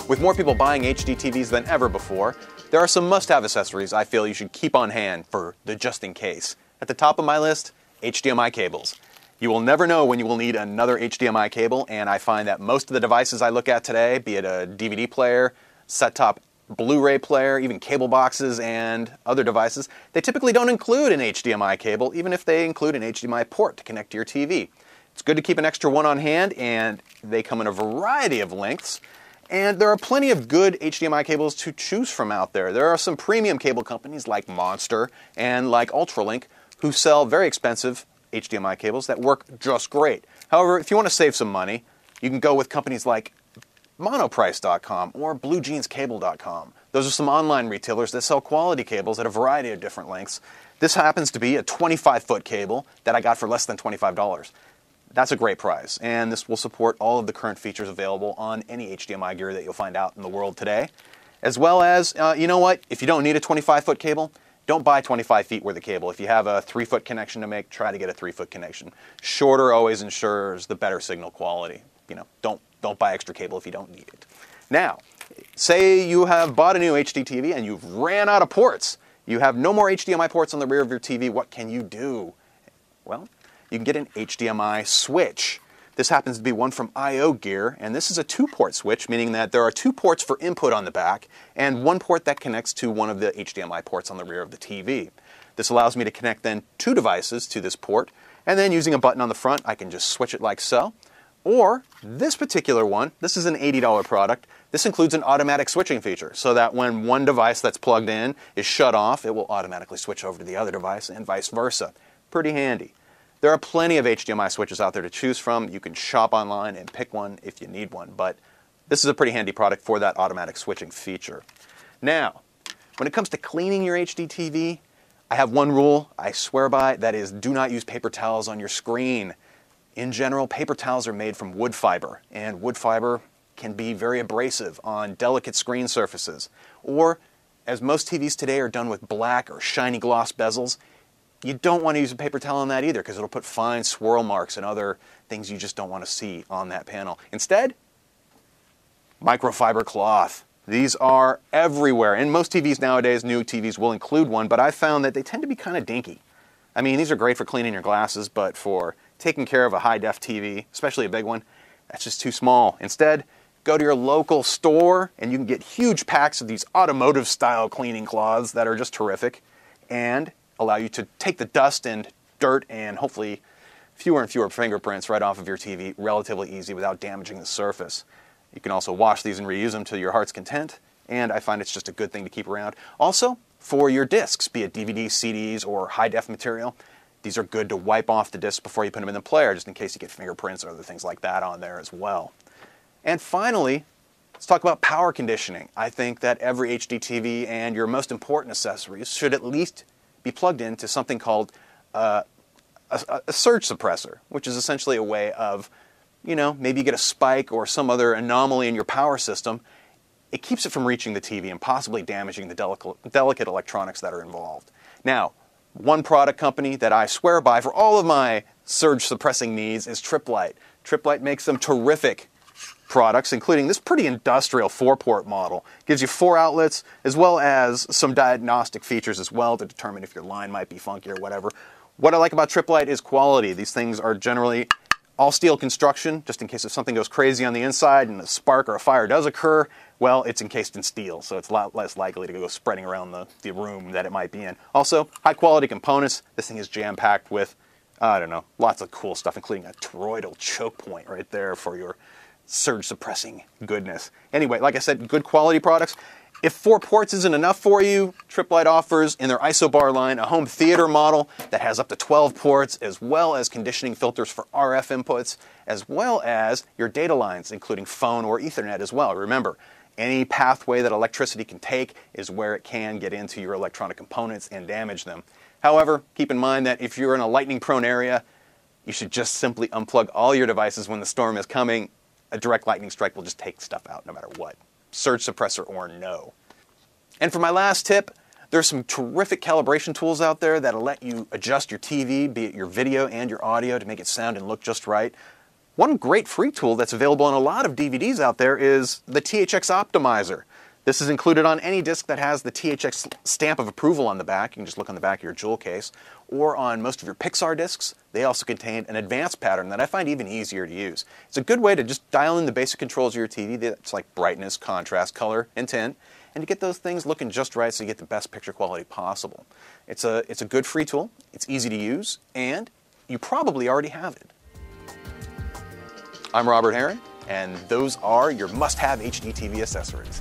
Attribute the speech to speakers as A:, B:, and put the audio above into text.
A: With more people buying HDTVs than ever before, there are some must-have accessories I feel you should keep on hand for the just-in-case. At the top of my list, HDMI cables. You will never know when you will need another HDMI cable, and I find that most of the devices I look at today, be it a DVD player, set-top Blu-ray player, even cable boxes and other devices, they typically don't include an HDMI cable, even if they include an HDMI port to connect to your TV. It's good to keep an extra one on hand, and they come in a variety of lengths. And there are plenty of good HDMI cables to choose from out there. There are some premium cable companies like Monster and like Ultralink who sell very expensive HDMI cables that work just great. However, if you want to save some money, you can go with companies like Monoprice.com or BlueJeansCable.com. Those are some online retailers that sell quality cables at a variety of different lengths. This happens to be a 25-foot cable that I got for less than $25. That's a great price, and this will support all of the current features available on any HDMI gear that you'll find out in the world today. As well as, you know what, if you don't need a 25-foot cable, don't buy 25 feet worth of cable. If you have a 3-foot connection to make, try to get a 3-foot connection. Shorter always ensures the better signal quality. You know, don't buy extra cable if you don't need it. Now, say you have bought a new HDTV and you've ran out of ports. You have no more HDMI ports on the rear of your TV. What can you do? Well, you can get an HDMI switch. This happens to be one from IO Gear, and this is a 2-port switch, meaning that there are 2 ports for input on the back and 1 port that connects to one of the HDMI ports on the rear of the TV. This allows me to connect then 2 devices to this port, and then using a button on the front, I can just switch it like so. Or this particular one, this is an $80 product. This includes an automatic switching feature, so that when one device that's plugged in is shut off, it will automatically switch over to the other device and vice versa. Pretty handy. There are plenty of HDMI switches out there to choose from. You can shop online and pick one if you need one, but this is a pretty handy product for that automatic switching feature. Now, when it comes to cleaning your HDTV, I have one rule I swear by, that is, do not use paper towels on your screen. In general, paper towels are made from wood fiber, and wood fiber can be very abrasive on delicate screen surfaces. Or, as most TVs today are done with black or shiny gloss bezels, you don't want to use a paper towel on that either, because it'll put fine swirl marks and other things you just don't want to see on that panel. Instead, microfiber cloth. These are everywhere, and most TVs nowadays, new TVs, will include one, but I've found that they tend to be kind of dinky. I mean, these are great for cleaning your glasses, but for taking care of a high-def TV, especially a big one, that's just too small. Instead, go to your local store, and you can get huge packs of these automotive-style cleaning cloths that are just terrific, and allow you to take the dust and dirt and hopefully fewer and fewer fingerprints right off of your TV relatively easy without damaging the surface. You can also wash these and reuse them to your heart's content, and I find it's just a good thing to keep around. Also, for your discs, be it DVDs, CDs, or high-def material, these are good to wipe off the discs before you put them in the player, just in case you get fingerprints or other things like that on there as well. And finally, let's talk about power conditioning. I think that every HDTV and your most important accessories should at least be plugged into something called a surge suppressor, which is essentially a way of, you know, maybe you get a spike or some other anomaly in your power system. It keeps it from reaching the TV and possibly damaging the delicate electronics that are involved. Now, one product company that I swear by for all of my surge suppressing needs is Tripp Lite. Tripp Lite makes some terrific products, including this pretty industrial 4-port model. Gives you 4 outlets, as well as some diagnostic features as well to determine if your line might be funky or whatever. What I like about Tripp Lite is quality. These things are generally all steel construction, just in case if something goes crazy on the inside and a spark or a fire does occur, well, it's encased in steel, so it's a lot less likely to go spreading around the room that it might be in. Also, high quality components. This thing is jam-packed with, I don't know, lots of cool stuff, including a toroidal choke point right there for your surge suppressing goodness. Anyway, like I said, good quality products. If 4 ports isn't enough for you, Tripp Lite offers in their Isobar line a home theater model that has up to 12 ports, as well as conditioning filters for RF inputs, as well as your data lines, including phone or Ethernet as well. Remember, any pathway that electricity can take is where it can get into your electronic components and damage them. However, keep in mind that if you're in a lightning-prone area, you should just simply unplug all your devices when the storm is coming. A direct lightning strike will just take stuff out no matter what, surge suppressor or no. And for my last tip, there's some terrific calibration tools out there that'll let you adjust your TV, be it your video and your audio, to make it sound and look just right. One great free tool that's available on a lot of DVDs out there is the THX Optimizer. This is included on any disc that has the THX stamp of approval on the back. You can just look on the back of your jewel case. Or on most of your Pixar discs, they also contain an advanced pattern that I find even easier to use. It's a good way to just dial in the basic controls of your TV. That's like brightness, contrast, color, and tint, and to get those things looking just right so you get the best picture quality possible. It's a good free tool, it's easy to use, and you probably already have it. I'm Robert Heron, and those are your must-have HDTV accessories.